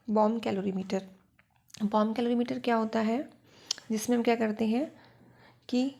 Bomb calorimeter. Bomb calorimeter क्या होता है, जिसमें हम क्या करते हैं कि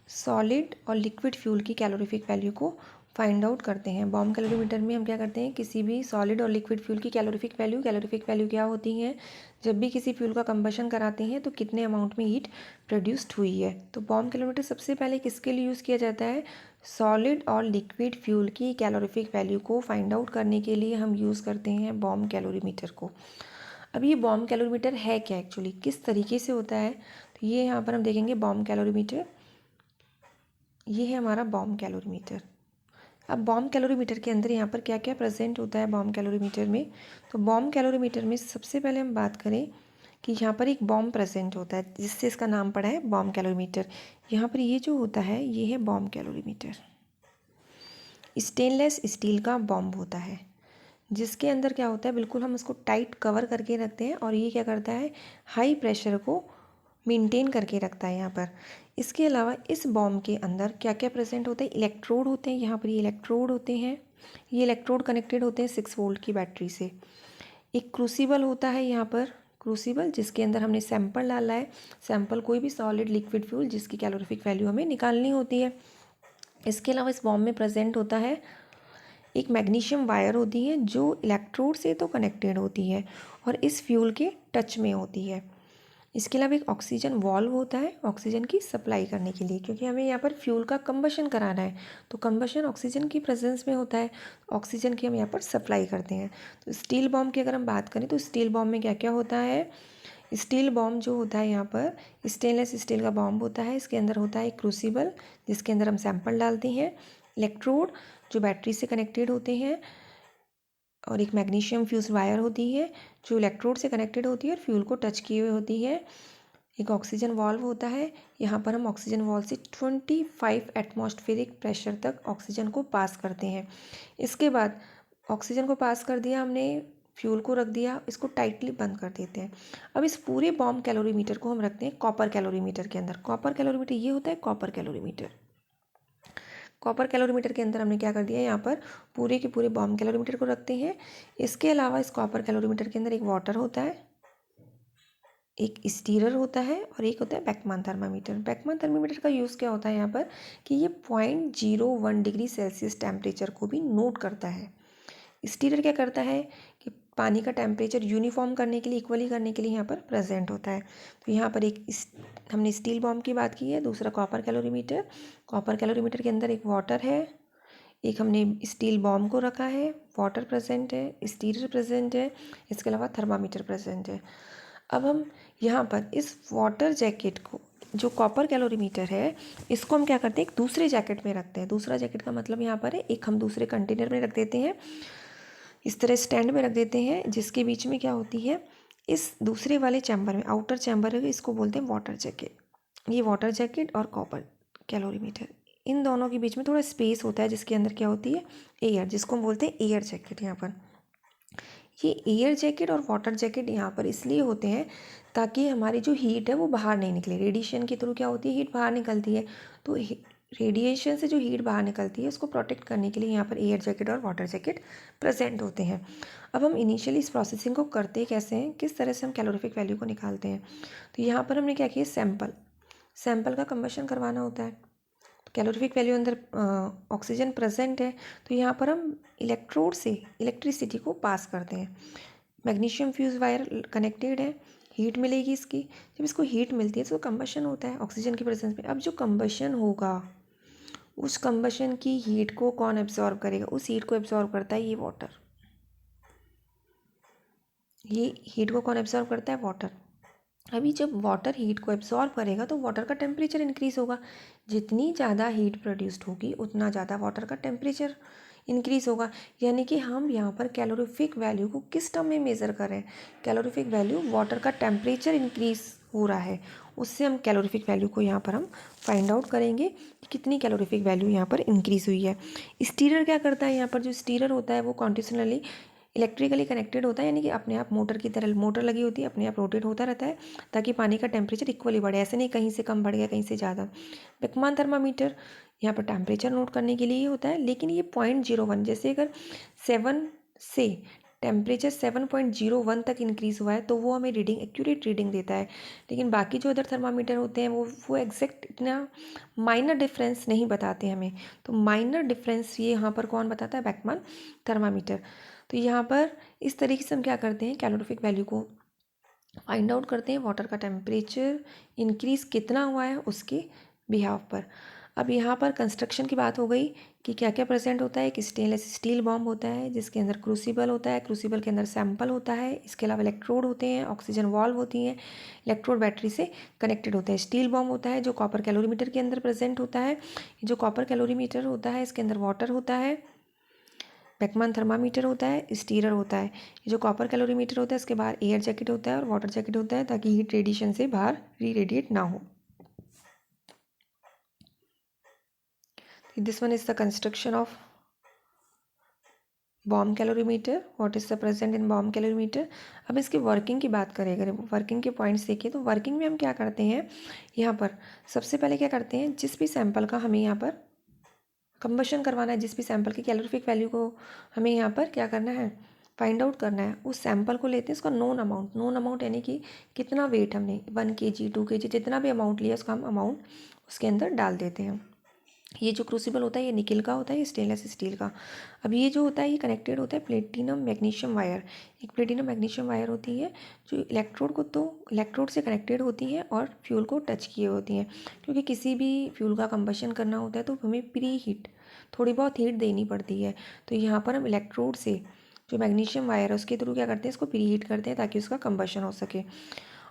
सॉलिड और लिक्विड फ्यूल की कैलोरीफिक वैल्यू को फाइंड आउट करते हैं। बॉम्ब कैलोरीमीटर में हम क्या करते हैं, किसी भी सॉलिड और लिक्विड फ्यूल की कैलोरीफिक वैल्यू क्या होती है, जब भी किसी फ्यूल का कंबशन कराते हैं तो कितने अमाउंट में हीट प्रोड्यूस्ड हुई है। तो बॉम्ब कैलोरीमीटर सबसे पहले किसके लिए यूज़ किया जाता है, सॉलिड और लिक्विड फ्यूल की कैलोरीफिक वैल्यू को फाइंड आउट करने के लिए हम यूज़ करते हैं बॉम्ब कैलोरीमीटर को। अब ये बॉम्ब कैलोरीमीटर है क्या, एक्चुअली किस तरीके से होता है, तो ये यहाँ पर हम देखेंगे बॉम्ब कैलोरीमीटर। ये है हमारा बॉम्ब कैलोरीमीटर। अब बॉम्ब कैलोरीमीटर के अंदर यहाँ पर क्या क्या प्रेजेंट होता है बॉम्ब कैलोरीमीटर में, तो बॉम्ब कैलोरीमीटर में सबसे पहले हम बात करें कि यहाँ पर एक बॉम्ब प्रेजेंट होता है, जिससे इसका नाम पड़ा है बॉम्ब कैलोरीमीटर। यहाँ पर ये जो होता है ये है बॉम्ब कैलोरीमीटर। स्टेनलेस स्टील का बॉम्ब होता है, जिसके अंदर क्या होता है, बिल्कुल हम उसको टाइट कवर करके रखते हैं और ये क्या करता है, हाई प्रेशर को मेंटेन करके रखता है यहाँ पर। इसके अलावा इस बॉम्ब के अंदर क्या क्या प्रेजेंट होते हैं, इलेक्ट्रोड होते हैं। यहाँ पर ये इलेक्ट्रोड होते हैं, ये इलेक्ट्रोड कनेक्टेड होते हैं 6 वोल्ट की बैटरी से। एक क्रूसिबल होता है यहाँ पर, क्रूसिबल जिसके अंदर हमने सैंपल डाला है, सैंपल कोई भी सॉलिड लिक्विड फ्यूल जिसकी कैलोरीफिक वैल्यू हमें निकालनी होती है। इसके अलावा इस बॉम्ब में प्रेजेंट होता है एक मैग्नीशियम वायर होती है जो इलेक्ट्रोड से तो कनेक्टेड होती है और इस फ्यूल के टच में होती है। इसके अलावा एक ऑक्सीजन वॉल्व होता है ऑक्सीजन की सप्लाई करने के लिए, क्योंकि हमें यहाँ पर फ्यूल का कंबशन कराना है, तो कंबशन ऑक्सीजन की प्रेजेंस में होता है, ऑक्सीजन की हम यहाँ पर सप्लाई करते हैं। तो स्टील बॉम्ब की अगर हम बात करें तो स्टील बॉम्ब में क्या क्या होता है, स्टील बॉम्ब जो होता है यहाँ पर स्टेनलेस स्टील का बॉम्ब होता है। इसके अंदर होता है एक क्रूसिबल जिसके अंदर हम सैंपल डालते हैं, इलेक्ट्रोड जो बैटरी से कनेक्टेड होते हैं, और एक मैग्नीशियम फ्यूज वायर होती है जो इलेक्ट्रोड से कनेक्टेड होती है और फ्यूल को टच किए हुए होती है। एक ऑक्सीजन वाल्व होता है, यहाँ पर हम ऑक्सीजन वाल्व से 25 एटमॉस्फेरिक प्रेशर तक ऑक्सीजन को पास करते हैं। इसके बाद ऑक्सीजन को पास कर दिया हमने, फ्यूल को रख दिया, इसको टाइटली बंद कर देते हैं। अब इस पूरे बॉम्ब कैलोरीमीटर को हम रखते हैं कॉपर कैलोरीमीटर के अंदर। कॉपर कैलोरीमीटर ये होता है कॉपर कैलोरीमीटर। कॉपर कैलोरीमीटर के अंदर हमने क्या कर दिया, यहाँ पर पूरे के पूरे बॉम्ब कैलोरीमीटर को रखते हैं। इसके अलावा इस कॉपर कैलोरीमीटर के अंदर एक वाटर होता है, एक स्टीरर होता है और एक होता है बेकमैन थर्मामीटर। बेकमैन थर्मामीटर का यूज़ क्या होता है यहाँ पर कि ये 0.01 डिग्री सेल्सियस टेम्परेचर को भी नोट करता है। स्टीरर क्या करता है कि पानी का टेम्परेचर यूनिफॉर्म करने के लिए, इक्वली करने के लिए यहाँ पर प्रेजेंट होता है। तो यहाँ पर एक हमने स्टील बॉम्ब की बात की है, दूसरा कॉपर कैलोरीमीटर। कॉपर कैलोरीमीटर के अंदर एक वाटर है, एक हमने स्टील बॉम्ब को रखा है, वाटर प्रेजेंट है, स्टीरर प्रेजेंट है, इसके अलावा थर्मामीटर प्रेजेंट है। अब हम यहाँ पर इस वाटर जैकेट को, जो कॉपर कैलोरीमीटर है, इसको हम क्या करते हैं, एक दूसरे जैकेट में रखते हैं। दूसरा जैकेट का मतलब यहाँ पर है एक हम दूसरे कंटेनर में रख देते हैं, इस तरह स्टैंड में रख देते हैं, जिसके बीच में क्या होती है, इस दूसरे वाले चैम्बर में, आउटर चैम्बर है, इसको बोलते हैं वाटर जैकेट। ये वाटर जैकेट और कॉपर कैलोरीमीटर, इन दोनों के बीच में थोड़ा स्पेस होता है, जिसके अंदर क्या होती है, एयर, जिसको हम बोलते हैं एयर जैकेट। यहाँ पर ये एयर जैकेट और वाटर जैकेट यहाँ पर इसलिए होते हैं ताकि हमारी जो हीट है वो बाहर नहीं निकले। रेडिएशन के थ्रू क्या होती है, हीट बाहर निकलती है, तो रेडिएशन से जो हीट बाहर निकलती है उसको प्रोटेक्ट करने के लिए यहाँ पर एयर जैकेट और वाटर जैकेट प्रेजेंट होते हैं। अब हम इनिशियली इस प्रोसेसिंग को करते कैसे हैं, किस तरह से हम कैलोरीफिक वैल्यू को निकालते हैं, तो यहाँ पर हमने क्या किया, सैंपल का कंबशन करवाना होता है। तो कैलोरीफिक वैल्यू अंदर ऑक्सीजन प्रेजेंट है, तो यहाँ पर हम इलेक्ट्रोड से इलेक्ट्रिसिटी को पास करते हैं। मैग्नीशियम फ्यूज वायर कनेक्टेड है, हीट मिलेगी इसकी, जब इसको हीट मिलती है तो कंबशन होता है ऑक्सीजन की प्रेजेंस में। अब जो कंबशन होगा, उस कंबशन की हीट को कौन एब्जॉर्ब करेगा, उस हीट को एब्जॉर्ब करता है ये वाटर। ये हीट को कौन एब्जॉर्ब करता है, वाटर। अभी जब वाटर हीट को एब्जॉर्ब करेगा तो वाटर का टेम्परेचर इंक्रीज़ होगा। जितनी ज़्यादा हीट प्रोड्यूस्ड होगी उतना ज़्यादा वाटर का टेम्परेचर इंक्रीज़ होगा। यानी कि हम यहाँ पर कैलोरीफिक वैल्यू को किस टर्म में मेज़र कर रहे हैं, कैलोरीफिक वैल्यू, वाटर का टेम्परेचर इंक्रीज़ हो रहा है, उससे हम कैलोरीफिक वैल्यू को यहाँ पर हम फाइंड आउट करेंगे कि कितनी कैलोरीफिक वैल्यू यहाँ पर इंक्रीज़ हुई है। स्टीरर क्या करता है, यहाँ पर जो स्टीरर होता है वो कॉन्टिन्यूसली इलेक्ट्रिकली कनेक्टेड होता है, यानी कि अपने आप मोटर की तरह मोटर लगी होती है, अपने आप रोटेट होता रहता है ताकि पानी का टेम्परेचर इक्वली बढ़े, ऐसे नहीं कहीं से कम बढ़ गया कहीं से ज़्यादा। बेकमैन थर्मामीटर यहाँ पर टेम्परेचर नोट करने के लिए होता है, लेकिन ये 0.01, जैसे अगर 7 से टेम्परेचर 7.01 तक इंक्रीज़ हुआ है तो वो हमें रीडिंग एक्यूरेट रीडिंग देता है। लेकिन बाकी जो अदर थर्मामीटर होते हैं वो एग्जैक्ट इतना माइनर डिफरेंस नहीं बताते हमें। तो माइनर डिफरेंस ये यहाँ पर कौन बताता है? Beckmann thermometer. तो यहाँ पर इस तरीके से हम क्या करते हैं, कैलोरीफिक वैल्यू को फाइंड आउट करते हैं, वाटर का टेम्परेचर इंक्रीज़ कितना हुआ है उसके बिहाफ पर। अब यहाँ पर कंस्ट्रक्शन की बात हो गई कि क्या क्या प्रेजेंट होता है। एक स्टेनलेस स्टील बॉम्ब होता है जिसके अंदर क्रूसिबल होता है, क्रूसिबल के अंदर सैंपल होता है। इसके अलावा इलेक्ट्रोड होते हैं, ऑक्सीजन वॉल्व होती हैं, इलेक्ट्रोड बैटरी से कनेक्टेड होता है। स्टील बॉम्ब होता है जो कॉपर कैलोरीमीटर के अंदर प्रेजेंट होता है। जो कॉपर कैलोरीमीटर होता है इसके अंदर वाटर होता है, बेकमैन थर्मामीटर होता है, स्टीरर होता है। ये जो कॉपर कैलोरीमीटर होता है इसके बाहर एयर जैकेट होता है और वाटर जैकेट होता है ताकि हीट रेडिएशन से बाहर री-रेडिएट ना हो। This one is the construction of bomb calorimeter, what is the present in bomb calorimeter. अब इसकी वर्किंग की बात करें, अगर वर्किंग के पॉइंट्स देखिए तो वर्किंग में हम क्या करते हैं, यहाँ पर सबसे पहले क्या करते हैं, जिस भी सैंपल का हमें यहाँ पर कंबशन करवाना है, जिस भी सैंपल की कैलोरीफिक वैल्यू को हमें यहाँ पर क्या करना है, फाइंड आउट करना है, उस सैंपल को लेते हैं, इसका नोन अमाउंट यानी कि कितना वेट हमने 1 kg 2 kg जितना भी अमाउंट लिया उसका हम अमाउंट उसके अंदर डाल देते हैं। ये जो क्रूसिबल होता है ये निकल का होता है, ये स्टेनलेस स्टील का। अब ये जो होता है ये कनेक्टेड होता है प्लेटिनम मैग्नीशियम वायर। एक प्लेटिनम मैग्नीशियम वायर होती है जो इलेक्ट्रोड से कनेक्टेड होती है और फ्यूल को टच किए होती हैं। क्योंकि किसी भी फ्यूल का कंबशन करना होता है तो हमें प्री हीट थोड़ी बहुत हीट देनी पड़ती है। तो यहाँ पर हम इलेक्ट्रोड से जो मैग्नीशियम वायर है उसके थ्रू क्या करते हैं, इसको प्री हीट करते हैं ताकि उसका कंबशन हो सके।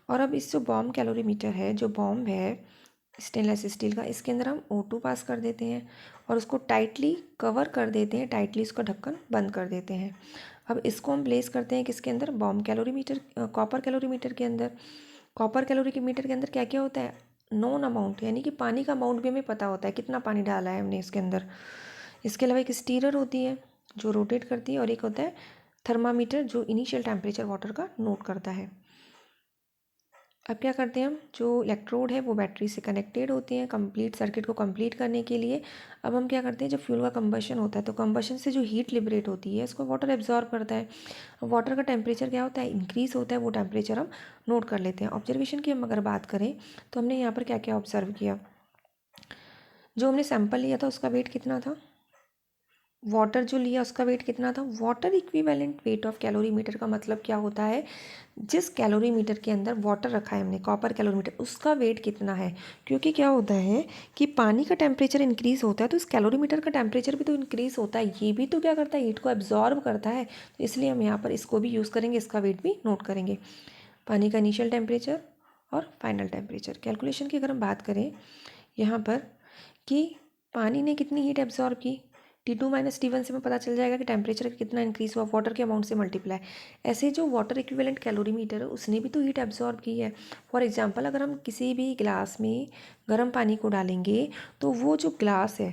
और अब इस जो बॉम्ब कैलोरीमीटर है, जो बॉम्ब है स्टेनलेस स्टील का, इसके अंदर हम O2 पास कर देते हैं और उसको टाइटली कवर कर देते हैं, टाइटली उसका ढक्कन बंद कर देते हैं। अब इसको हम प्लेस करते हैं किसके अंदर, बॉम्ब कैलोरीमीटर, कॉपर कैलोरीमीटर के अंदर। कॉपर कैलोरीमीटर के अंदर क्या क्या होता है, नोन अमाउंट यानी कि पानी का अमाउंट भी हमें पता होता है कितना पानी डाला है हमने इसके अंदर। इसके अलावा एक स्टीरर होती है जो रोटेट करती है और एक होता है थर्मामीटर जो इनिशियल टेम्परेचर वाटर का नोट करता है। अब क्या करते हैं हम, जो इलेक्ट्रोड है वो बैटरी से कनेक्टेड होते हैं कंप्लीट सर्किट को कंप्लीट करने के लिए। अब हम क्या करते हैं, जब फ्यूल का कंबशन होता है तो कंबशन से जो हीट लिबरेट होती है इसको वाटर एब्जॉर्ब करता है। वाटर का टेम्परेचर क्या होता है, इंक्रीज होता है, वो टेम्परेचर हम नोट कर लेते हैं। ऑब्जर्वेशन की हम अगर बात करें तो हमने यहाँ पर क्या क्या ऑब्जर्व किया, जो हमने सैंपल लिया था उसका वेट कितना था, वाटर जो लिया उसका वेट कितना था। Water equivalent weight of calorimeter का मतलब क्या होता है, जिस कैलोरीमीटर के अंदर वाटर रखा है हमने कॉपर कैलोरीमीटर उसका वेट कितना है। क्योंकि क्या होता है कि पानी का टेम्परेचर इंक्रीज़ होता है तो इस कैलोरीमीटर का टेम्परेचर भी तो इंक्रीज़ होता है, ये भी तो क्या करता है, हीट को एब्जॉर्ब करता है। तो इसलिए हम यहाँ पर इसको भी यूज़ करेंगे, इसका वेट भी नोट करेंगे। पानी का इनिशियल टेम्परेचर और फाइनल टेम्परेचर। कैलकुलेशन की अगर हम बात करें यहाँ पर कि पानी ने कितनी हीट एब्जॉर्ब की, T2 माइनस T1 से हमें पता चल जाएगा कि टेम्परेचर कितना इंक्रीज हुआ, वाटर के अमाउंट से मल्टीप्लाई। ऐसे जो वाटर इक्विवेलेंट कैलोरीमीटर है उसने भी तो हीट एब्जॉर्ब की है। फॉर एग्जांपल अगर हम किसी भी ग्लास में गर्म पानी को डालेंगे तो वो जो ग्लास है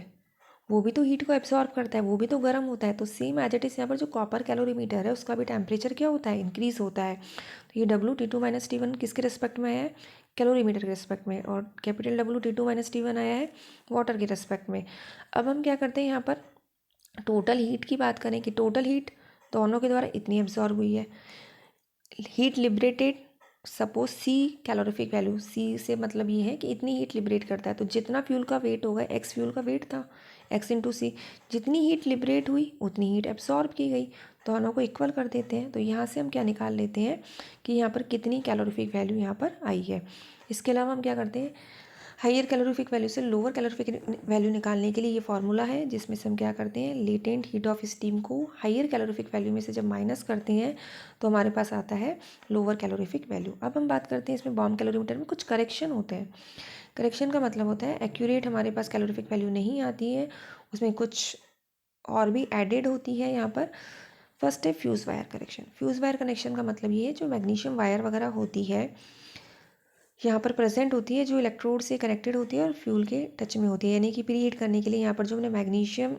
वो भी तो हीट को एब्जॉर्ब करता है, वो भी तो गर्म होता है। तो सेम एज इट इज़ यहाँ पर जो कॉपर कैलोरीमीटर है उसका भी टेम्परेचर क्या होता है, इंक्रीज होता है। तो ये T2 माइनस T1 किसके रिस्पेक्ट में है, कैलोरीमीटर के रिस्पेक्ट में, और कैपिटल T2 माइनस T1 आया है वाटर के रिस्पेक्ट में। अब हम क्या करते हैं यहाँ पर टोटल हीट की बात करें कि टोटल हीट दोनों के द्वारा इतनी एब्जॉर्ब हुई है। Heat liberated, suppose C calorific value, C से मतलब ये है कि इतनी हीट लिबरेट करता है। तो जितना फ्यूल का वेट होगा, X फ्यूल का वेट था, X इंटू C, जितनी हीट लिबरेट हुई उतनी हीट एब्जॉर्ब की गई। दोनों को इक्वल कर देते हैं। तो यहाँ से हम क्या निकाल लेते हैं कि यहाँ पर कितनी कैलोरीफिक वैल्यू यहाँ पर आई है। इसके अलावा हम क्या करते हैं, हाइयर कैलोरीफिक वैल्यू से लोअर कैलोरीफिक वैल्यू निकालने के लिए ये फार्मूला है जिसमें से हम क्या करते हैं, लेटेंट हीट ऑफ स्टीम को हाइयर कैलोरीफिक वैल्यू में से जब माइनस करते हैं तो हमारे पास आता है लोअर कैलोरीफिक वैल्यू। अब हम बात करते हैं इसमें बॉम्ब कैलोरीमीटर में कुछ करेक्शन होते हैं। करेक्शन का मतलब होता है एक्यूरेट हमारे पास कैलोरीफिक वैल्यू नहीं आती है, उसमें कुछ और भी एडेड होती है यहाँ पर। फर्स्ट है fuse wire correction. Fuse wire connection का मतलब ये है जो मैग्नीशियम वायर वगैरह होती है यहाँ पर प्रेजेंट होती है, जो इलेक्ट्रोड से कनेक्टेड होती है और फ्यूल के टच में होती है, यानी कि प्री हीट करने के लिए यहाँ पर जो हमने मैग्नीशियम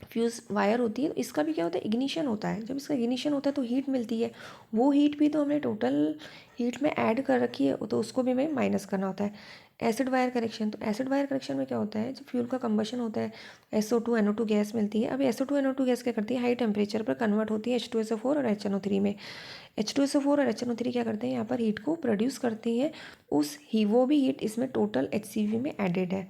फ्यूज़ वायर होती है तो इसका भी क्या होता है, इग्निशन होता है। जब इसका इग्निशन होता है तो हीट मिलती है, वो हीट भी तो हमने टोटल हीट में ऐड कर रखी है तो उसको भी हमें माइनस करना होता है। एसिड वायर करेक्शन, तो एसिड वायर करेक्शन में क्या होता है, जब फ्यूल का कंबशन होता है SO2 NO2 गैस मिलती है। अब SO2 NO2 गैस क्या करती है, हाई टेम्परेचर पर कन्वर्ट होती है H2SO4 और HNO3 में। H2SO4 और HNO3 क्या करते हैं, यहाँ पर हीट को प्रोड्यूस करती हैं। वो भी हीट इसमें टोटल HCV में एडेड है।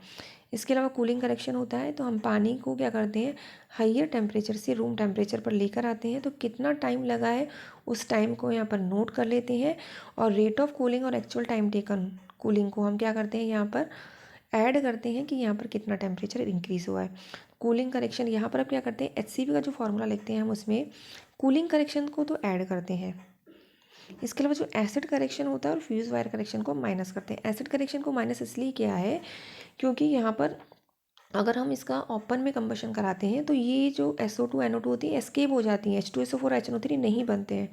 इसके अलावा कूलिंग करेक्शन होता है, तो हम पानी को क्या करते हैं, हाइयर टेम्परेचर से रूम टेम्परेचर पर लेकर आते हैं। तो कितना टाइम लगा है उस टाइम को यहाँ पर नोट कर लेते हैं, और रेट ऑफ कूलिंग और एक्चुअल टाइम टेकन कूलिंग को हम क्या करते हैं, यहाँ पर ऐड करते हैं कि यहाँ पर कितना टेम्परेचर इंक्रीज़ हुआ है। कूलिंग करेक्शन यहाँ पर अब क्या करते हैं, HCV का जो फॉर्मूला लिखते हैं हम उसमें कूलिंग करेक्शन को तो ऐड करते हैं। इसके अलावा जो एसिड करेक्शन होता है और फ्यूज वायर करेक्शन को माइनस करते हैं। एसिड करेक्शन को माइनस इसलिए किया है क्योंकि यहाँ पर अगर हम इसका ओपन में कंबशन कराते हैं तो ये जो SO2 NO2 होती है एस्केप हो जाती है, H2SO4 HNO3 नहीं बनते हैं।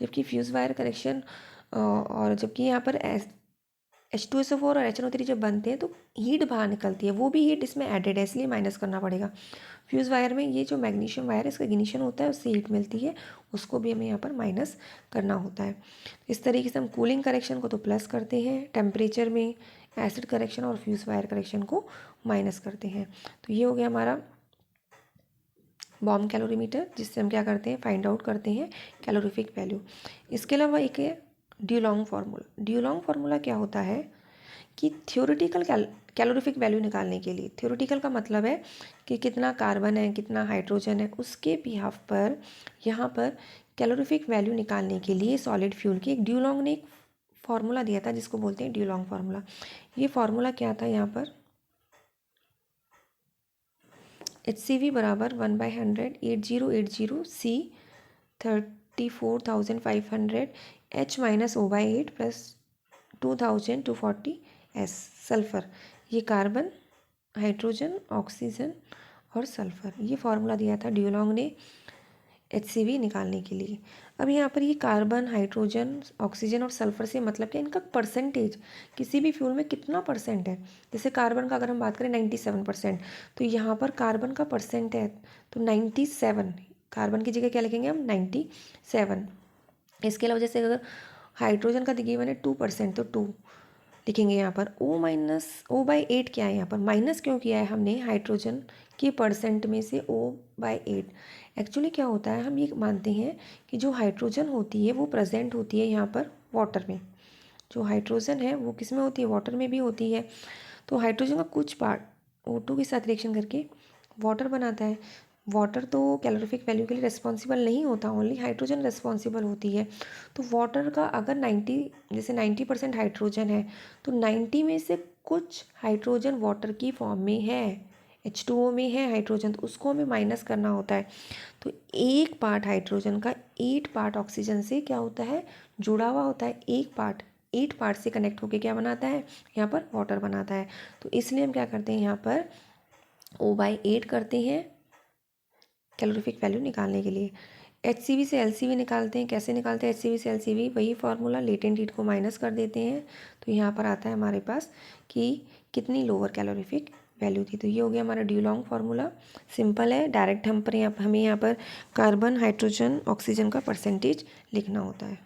जबकि फ्यूज वायर करेक्शन और जबकि यहाँ पर H2SO4 और HNO3 जब बनते हैं तो हीट बाहर निकलती है, वो भी हीट इसमें एडेड है, इसलिए माइनस करना पड़ेगा। फ्यूज़ वायर में ये जो मैग्नीशियम वायर है इसका इग्निशन होता है, उससे हीट मिलती है, उसको भी हमें यहाँ पर माइनस करना होता है। इस तरीके से हम कूलिंग करेक्शन को तो प्लस करते हैं टेम्परेचर में, एसिड करेक्शन और फ्यूज़ वायर करेक्शन को माइनस करते हैं। तो ये हो गया हमारा बॉम्ब कैलोरीमीटर, जिससे हम क्या करते हैं, फाइंड आउट करते हैं कैलोरीफिक वैल्यू। इसके अलावा एक है ड्यूलॉन्ग फार्मूला। ड्यूलॉन्ग फार्मूला क्या होता है कि थ्योरेटिकल कैलोरीफिक वैल्यू निकालने के लिए, थ्योरेटिकल का मतलब है कि कितना कार्बन है, कितना हाइड्रोजन है, उसके बिहाफ पर यहाँ पर कैलोरीफिक वैल्यू निकालने के लिए सॉलिड फ्यूल की एक ड्यूलॉन्ग ने एक फार्मूला दिया था जिसको बोलते हैं ड्यूलॉन्ग फार्मूला। ये फार्मूला क्या था, यहाँ पर HCV बराबर 1/100 8080 C 34,500 H minus O/8 plus 2,240 S sulphur. ये कार्बन, हाइड्रोजन, ऑक्सीजन और सल्फ़र, ये फार्मूला दिया था ड्यूलॉन्ग ने HCV निकालने के लिए। अब यहाँ पर ये कार्बन, हाइड्रोजन, ऑक्सीजन और सल्फ़र से मतलब क्या, इनका परसेंटेज किसी भी फ्यूल में कितना परसेंट है। जैसे कार्बन का अगर हम बात करें 97%, तो यहाँ पर कार्बन का परसेंट है तो 97, कार्बन की जगह क्या लिखेंगे हम, 97। इसके अलावा जैसे अगर हाइड्रोजन का गिवन है 2%, तो 2 लिखेंगे यहाँ पर। O/8 क्या है, यहाँ पर माइनस क्यों किया है हमने, हाइड्रोजन के परसेंट में से O/8। एक्चुअली क्या होता है, हम ये मानते हैं कि जो हाइड्रोजन होती है वो प्रेजेंट होती है यहाँ पर वाटर में। जो हाइड्रोजन है वो किस में होती है, वाटर में भी होती है। तो हाइड्रोजन का कुछ पार्ट O2 के साथ रिएक्शन करके वाटर बनाता है। वाटर तो कैलोरीफिक वैल्यू के लिए रिस्पॉन्सिबल नहीं होता, ओनली हाइड्रोजन रिस्पॉन्सिबल होती है। तो वाटर का अगर 90% हाइड्रोजन है तो 90 में से कुछ हाइड्रोजन वाटर की फॉर्म में है, H2O में है हाइड्रोजन, तो उसको हमें माइनस करना होता है। तो एक पार्ट हाइड्रोजन का 8 पार्ट ऑक्सीजन से क्या होता है, जुड़ा हुआ होता है। एक पार्ट 8 पार्ट से कनेक्ट होकर क्या बनाता है, यहाँ पर वाटर बनाता है। तो इसलिए हम क्या करते हैं, यहाँ पर O/8 करते हैं कैलोरीफिक वैल्यू निकालने के लिए। HCV से LCV निकालते हैं, कैसे निकालते हैं HCV से LCV, वही फार्मूला, लेटेंट हीट को माइनस कर देते हैं। तो यहाँ पर आता है हमारे पास कि कितनी लोअर कैलोरीफिक वैल्यू थी। तो ये हो गया हमारा ड्यूलॉन्ग फार्मूला, सिंपल है, डायरेक्ट हमें यहाँ पर कार्बन, हाइड्रोजन, ऑक्सीजन का परसेंटेज लिखना होता है।